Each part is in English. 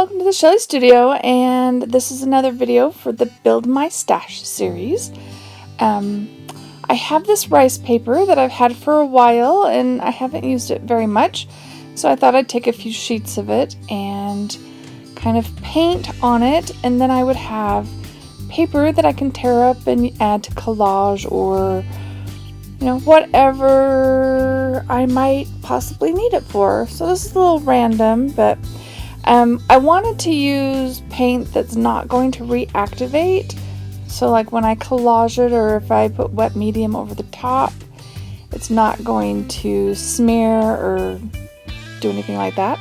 welcome to the Shelley Studio, and this is another video for the Build My Stash series. I have this rice paper that I've had for a while and I haven't used it very much, so I thought I'd take a few sheets of it and kind of paint on it, and then I would have paper that I can tear up and add to collage or whatever I might possibly need it for. So this is a little random, but I wanted to use paint that's not going to reactivate. So like when I collage it, or if I put wet medium over the top, it's not going to smear or do anything like that.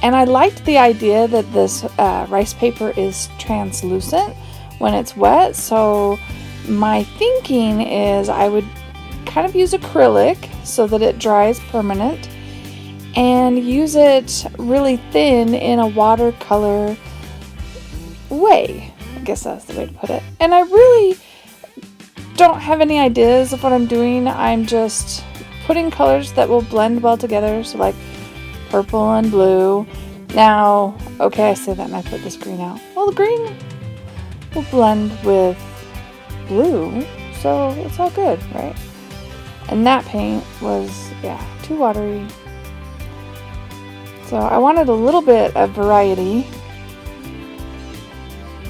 And I liked the idea that this rice paper is translucent when it's wet. So my thinking is I would kind of use acrylic so that it dries permanent, and use it really thin in a watercolor way. I guess that's the way to put it. And I really don't have any ideas of what I'm doing. I'm just putting colors that will blend well together, so like purple and blue. Now, okay, I say that and I put this green out. Well, the green will blend with blue, so it's all good, right? And that paint was, too watery. So I wanted a little bit of variety.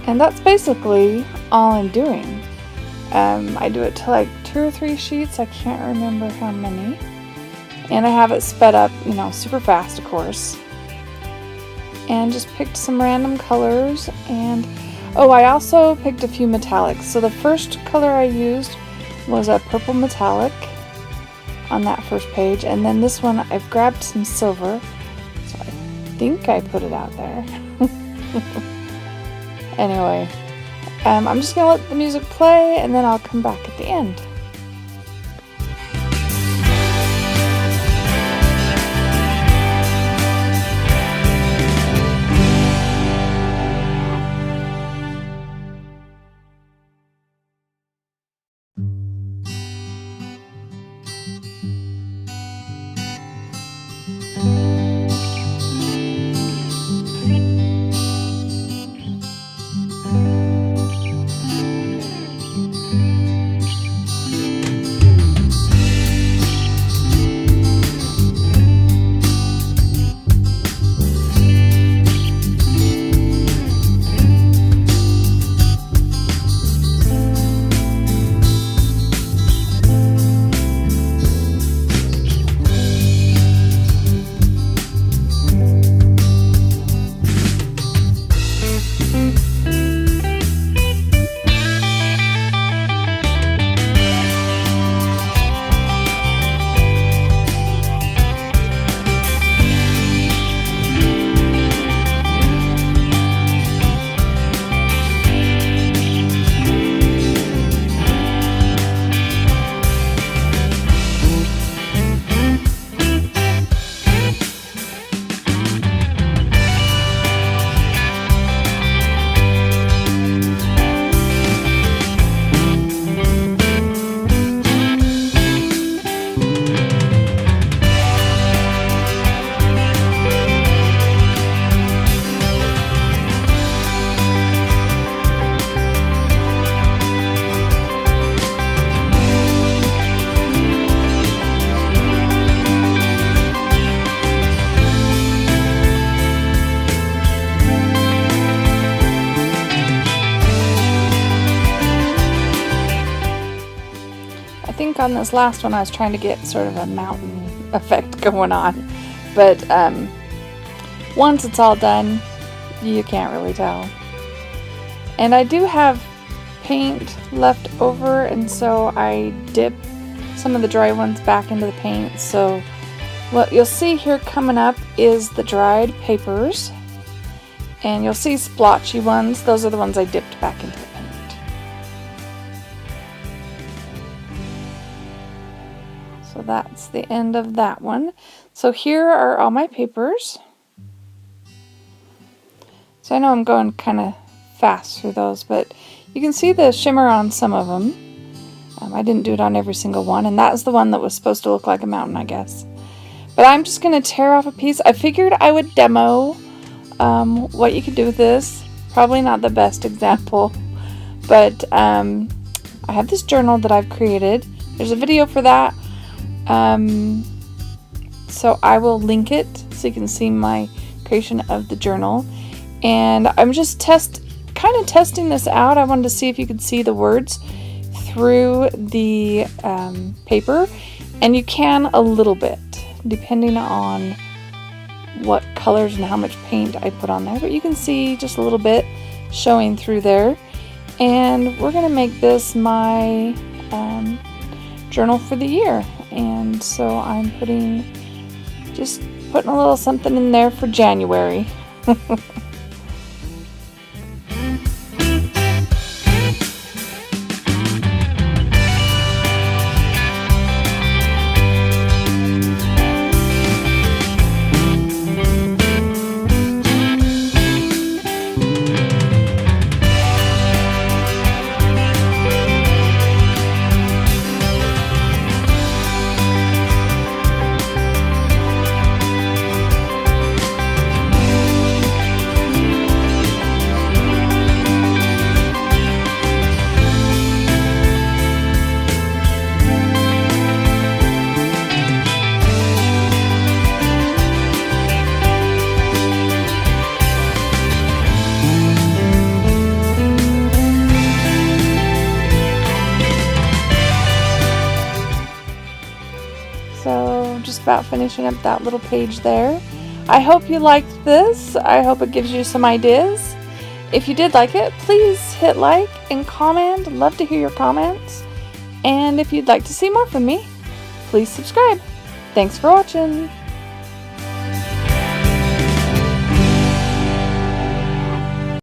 And that's basically all I'm doing. I do it to like 2 or 3 sheets. I can't remember how many. And I have it sped up, super fast, of course. And just picked some random colors. And, I also picked a few metallics. So the first color I used was a purple metallic on that first page. And then this one, I've grabbed some silver. So I think I put it out there. Anyway, I'm just going to let the music play and then I'll come back at the end. On this last one I was trying to get sort of a mountain effect going on, but once it's all done you can't really tell. And I do have paint left over, and so I dip some of the dry ones back into the paint. So what you'll see here coming up is the dried papers, and you'll see splotchy ones. Those are the ones I dipped back into the paint. So that's the end of that one. So here are all my papers. So I know I'm going kind of fast through those, but you can see the shimmer on some of them. I didn't do it on every single one, and that was the one that was supposed to look like a mountain, I guess. But I'm just going to tear off a piece. I figured I would demo what you could do with this. Probably not the best example, but I have this journal that I've created. There's a video for that, so I will link it so you can see my creation of the journal. And I'm just kind of testing this out. I wanted to see if you could see the words through the paper, and you can a little bit depending on what colors and how much paint I put on there, but you can see just a little bit showing through there. And we're gonna make this my journal for the year, and so I'm just putting a little something in there for January. So just about finishing up that little page there. I hope you liked this. I hope it gives you some ideas. If you did like it, please hit like and comment. I'd love to hear your comments. And if you'd like to see more from me, please subscribe. Thanks for watching.